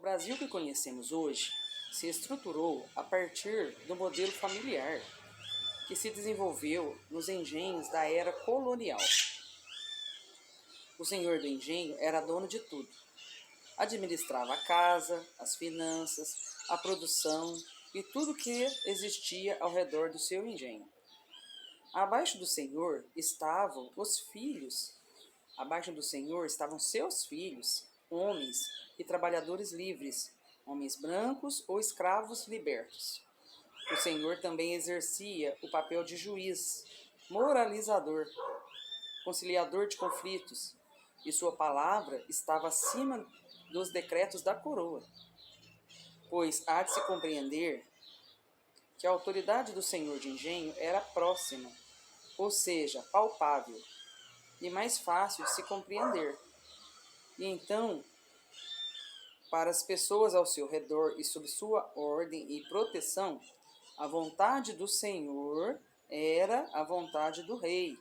Brasil que conhecemos hoje se estruturou a partir do modelo familiar que se desenvolveu nos engenhos da era colonial. O senhor do engenho era dono de tudo. Administrava a casa, as finanças, a produção e tudo que existia ao redor do seu engenho. Abaixo do senhor estavam os filhos. Abaixo do senhor estavam seus filhos, homens e trabalhadores livres, homens brancos ou escravos libertos. O senhor também exercia o papel de juiz, moralizador, conciliador de conflitos, e sua palavra estava acima dos decretos da coroa. Pois há de se compreender que a autoridade do senhor de engenho era próxima, ou seja, palpável, e mais fácil de se compreender. E então, para as pessoas ao seu redor e sob sua ordem e proteção, a vontade do Senhor era a vontade do rei,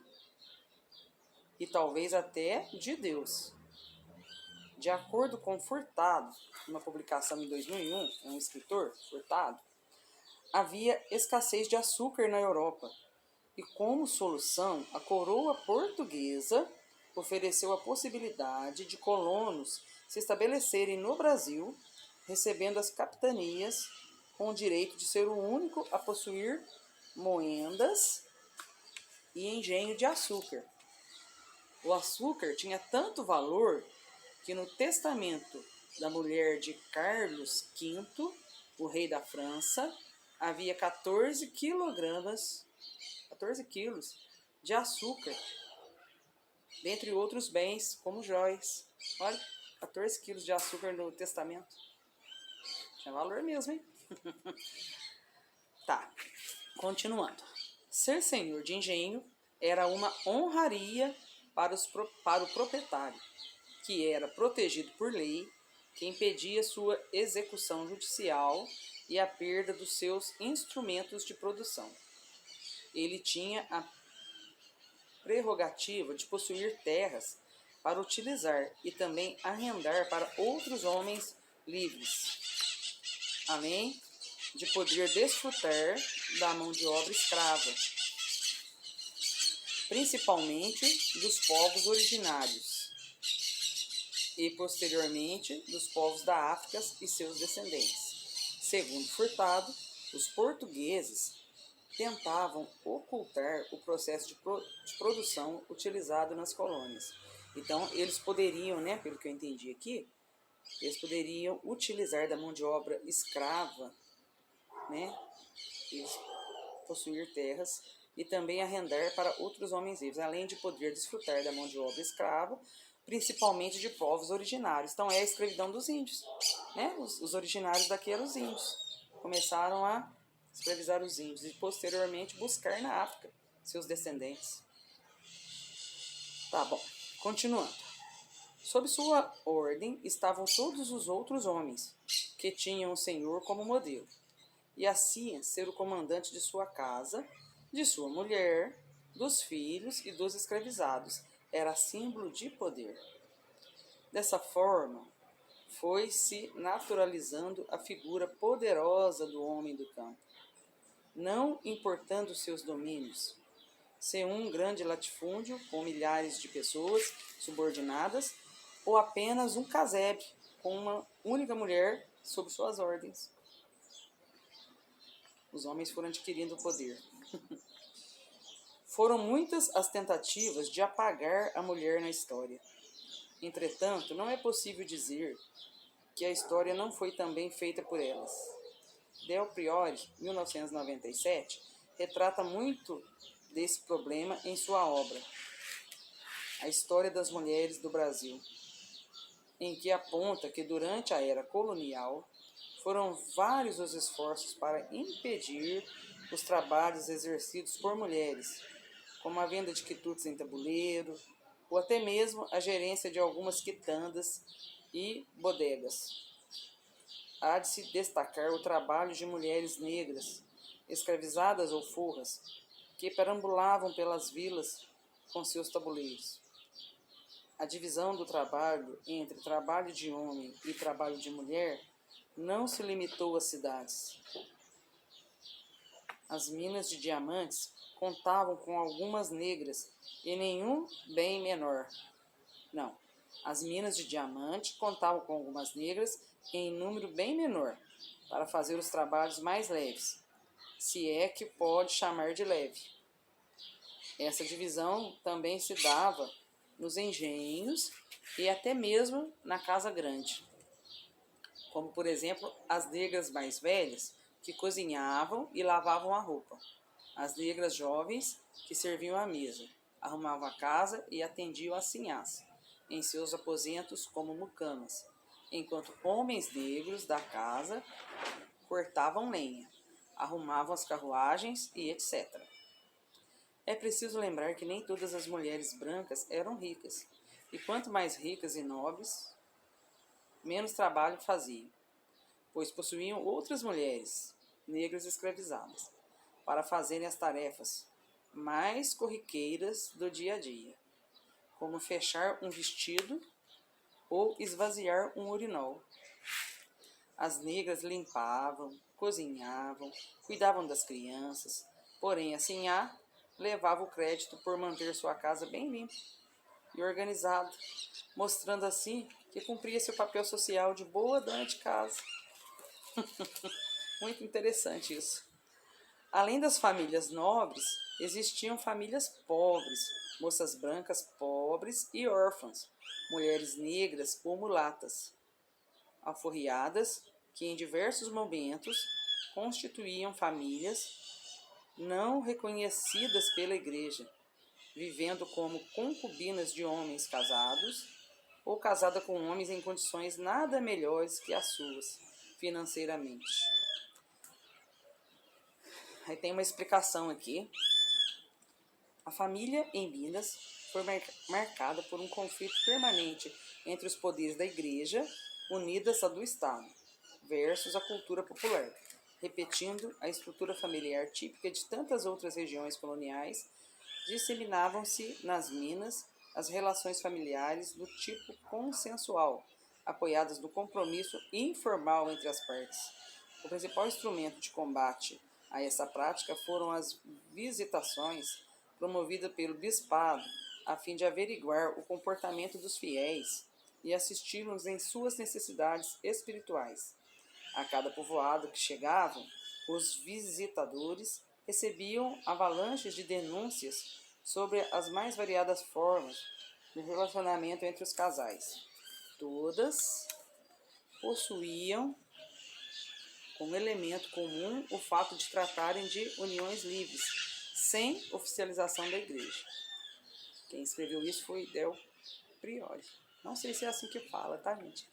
e talvez até de Deus. De acordo com Furtado, uma publicação em 2001, um escritor, Furtado, havia escassez de açúcar na Europa, e como solução, a coroa portuguesa ofereceu a possibilidade de colonos se estabelecerem no Brasil, recebendo as capitanias com o direito de ser o único a possuir moendas e engenho de açúcar. O açúcar tinha tanto valor que no testamento da mulher de Carlos V, o rei da França, havia 14 quilos de açúcar, dentre outros bens, como joias. Olha, 14 quilos de açúcar no testamento. Tinha valor mesmo, hein? Tá, continuando. Ser senhor de engenho era uma honraria para o proprietário, que era protegido por lei, que impedia sua execução judicial e a perda dos seus instrumentos de produção. Ele tinha a prerrogativa de possuir terras para utilizar e também arrendar para outros homens livres, além de poder desfrutar da mão de obra escrava, principalmente dos povos originários e, posteriormente, dos povos da África e seus descendentes. Segundo Furtado, os portugueses tentavam ocultar o processo de produção utilizado nas colônias. Então, eles poderiam, pelo que eu entendi aqui, eles poderiam utilizar da mão de obra escrava, eles possuir terras e também arrendar para outros homens livres, além de poder desfrutar da mão de obra escrava, principalmente de povos originários. Então, é a escravidão dos índios, Os originários daqui eram os índios. Começaram a escravizar os índios e, posteriormente, buscar na África seus descendentes. Tá bom, continuando. Sob sua ordem estavam todos os outros homens, que tinham o Senhor como modelo, e assim ser o comandante de sua casa, de sua mulher, dos filhos e dos escravizados. Era símbolo de poder. Dessa forma, foi-se naturalizando a figura poderosa do homem do campo, não importando seus domínios, ser um grande latifúndio com milhares de pessoas subordinadas ou apenas um casebre com uma única mulher sob suas ordens. Os homens foram adquirindo o poder. Foram muitas as tentativas de apagar a mulher na história. Entretanto, não é possível dizer que a história não foi também feita por elas. Del Priore, 1997, retrata muito desse problema em sua obra, A História das Mulheres do Brasil, em que aponta que durante a era colonial foram vários os esforços para impedir os trabalhos exercidos por mulheres, como a venda de quitutes em tabuleiro, ou até mesmo a gerência de algumas quitandas e bodegas. Há de se destacar o trabalho de mulheres negras, escravizadas ou forras, que perambulavam pelas vilas com seus tabuleiros. A divisão do trabalho entre trabalho de homem e trabalho de mulher não se limitou às cidades. As minas de diamantes contavam com algumas negras e nenhum bem menor. Não, as minas de diamante contavam com algumas negras em número bem menor, para fazer os trabalhos mais leves, se é que pode chamar de leve. Essa divisão também se dava nos engenhos e até mesmo na casa grande, como, por exemplo, as negras mais velhas, que cozinhavam e lavavam a roupa, as negras jovens, que serviam à mesa, arrumavam a casa e atendiam as sinhás, em seus aposentos como mucamas, enquanto homens negros da casa cortavam lenha, arrumavam as carruagens e etc. É preciso lembrar que nem todas as mulheres brancas eram ricas, e quanto mais ricas e nobres, menos trabalho faziam, pois possuíam outras mulheres, negras escravizadas, para fazerem as tarefas mais corriqueiras do dia a dia, como fechar um vestido ou esvaziar um urinol. As negras limpavam, cozinhavam, cuidavam das crianças, porém a sinhá levava o crédito por manter sua casa bem limpa e organizada, mostrando assim que cumpria seu papel social de boa dona de casa. Muito interessante isso. Além das famílias nobres, existiam famílias pobres, moças brancas pobres e órfãs, mulheres negras ou mulatas, alforriadas, que em diversos momentos constituíam famílias não reconhecidas pela igreja, vivendo como concubinas de homens casados ou casada com homens em condições nada melhores que as suas, financeiramente. Aí tem uma explicação aqui. A família em Minas foi marcada por um conflito permanente entre os poderes da igreja, unidas à do Estado, versus a cultura popular, repetindo a estrutura familiar típica de tantas outras regiões coloniais. Disseminavam-se nas Minas as relações familiares do tipo consensual, apoiadas no compromisso informal entre as partes. O principal instrumento de combate a essa prática foram as visitações promovidas pelo bispado, a fim de averiguar o comportamento dos fiéis e assisti-los em suas necessidades espirituais. A cada povoado que chegavam, os visitadores recebiam avalanches de denúncias sobre as mais variadas formas de relacionamento entre os casais. Todas possuíam como elemento comum o fato de tratarem de uniões livres, sem oficialização da igreja. Quem escreveu isso foi Del Priori. Não sei se é assim que fala, tá, gente?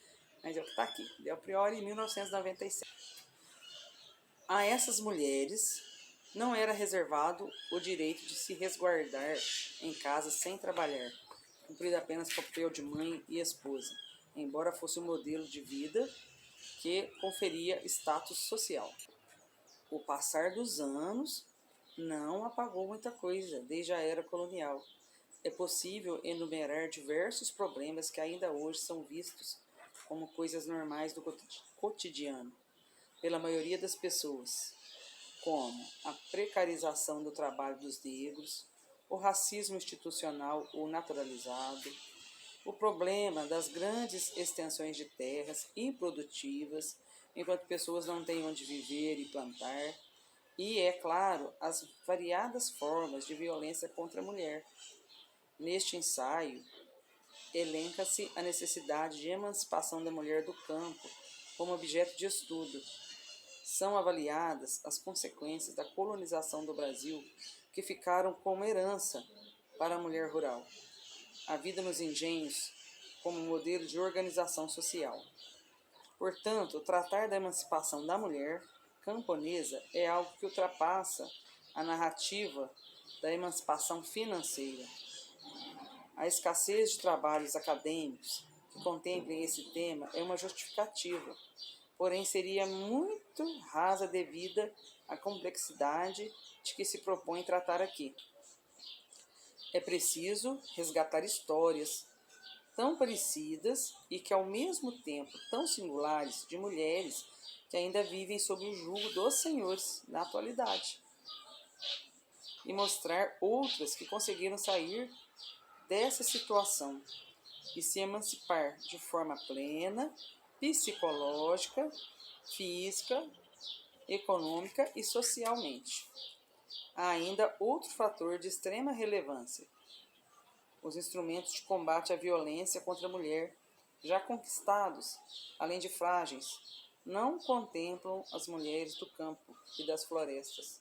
Mas é o que está aqui. Del Priori, em 1997. A essas mulheres não era reservado o direito de se resguardar em casa sem trabalhar, cumprindo apenas o papel de mãe e esposa, embora fosse um modelo de vida que conferia status social. O passar dos anos não apagou muita coisa desde a era colonial. É possível enumerar diversos problemas que ainda hoje são vistos como coisas normais do cotidiano pela maioria das pessoas, como a precarização do trabalho dos negros, o racismo institucional ou naturalizado, o problema das grandes extensões de terras improdutivas, enquanto pessoas não têm onde viver e plantar, e, é claro, as variadas formas de violência contra a mulher. Neste ensaio, elenca-se a necessidade de emancipação da mulher do campo como objeto de estudo. São avaliadas as consequências da colonização do Brasil, que ficaram como herança para a mulher rural. A vida nos engenhos como modelo de organização social. Portanto, tratar da emancipação da mulher camponesa é algo que ultrapassa a narrativa da emancipação financeira. A escassez de trabalhos acadêmicos que contemplem esse tema é uma justificativa, porém seria muito rasa devido à complexidade de que se propõe tratar aqui. É preciso resgatar histórias, tão parecidas e que ao mesmo tempo tão singulares de mulheres que ainda vivem sob o jugo dos senhores na atualidade, e mostrar outras que conseguiram sair dessa situação e se emancipar de forma plena, psicológica, física, econômica e socialmente. Há ainda outro fator de extrema relevância: os instrumentos de combate à violência contra a mulher, já conquistados, além de frágeis, não contemplam as mulheres do campo e das florestas,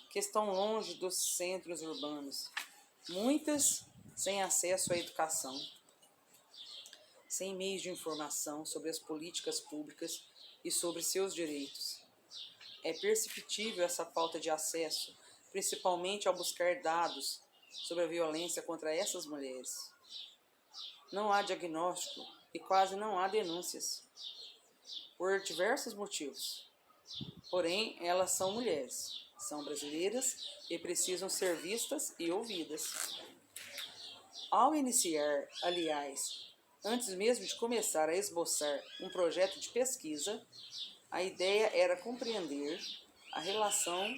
que estão longe dos centros urbanos, muitas sem acesso à educação, sem meios de informação sobre as políticas públicas e sobre seus direitos. É perceptível essa falta de acesso, principalmente ao buscar dados sobre a violência contra essas mulheres. Não há diagnóstico e quase não há denúncias, por diversos motivos. Porém, elas são mulheres, são brasileiras e precisam ser vistas e ouvidas. Ao iniciar, aliás, antes mesmo de começar a esboçar um projeto de pesquisa, a ideia era compreender a relação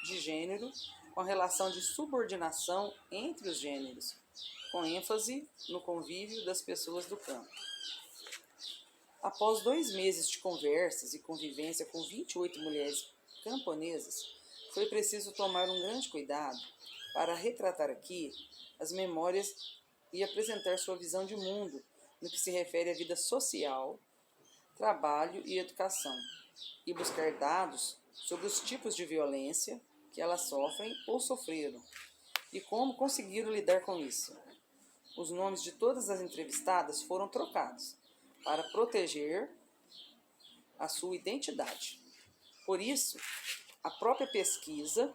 de gênero com a relação de subordinação entre os gêneros, com ênfase no convívio das pessoas do campo. Após 2 meses de conversas e convivência com 28 mulheres camponesas, foi preciso tomar um grande cuidado para retratar aqui as memórias e apresentar sua visão de mundo no que se refere à vida social, trabalho e educação, e buscar dados sobre os tipos de violência que elas sofrem ou sofreram e como conseguiram lidar com isso. Os nomes de todas as entrevistadas foram trocados para proteger a sua identidade. Por isso, a própria pesquisa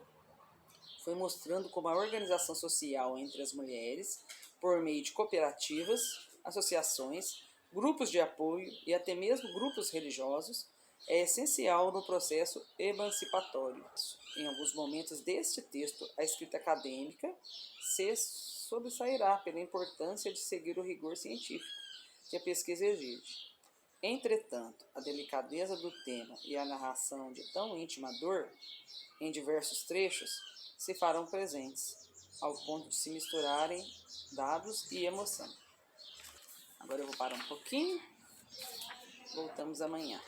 foi mostrando como a organização social entre as mulheres, por meio de cooperativas, associações, grupos de apoio e até mesmo grupos religiosos, é essencial no processo emancipatório. Em alguns momentos deste texto, a escrita acadêmica se sobressairá pela importância de seguir o rigor científico que a pesquisa exige. Entretanto, a delicadeza do tema e a narração de tão íntima dor, em diversos trechos, se farão presentes, ao ponto de se misturarem dados e emoção. Agora eu vou parar um pouquinho, voltamos amanhã.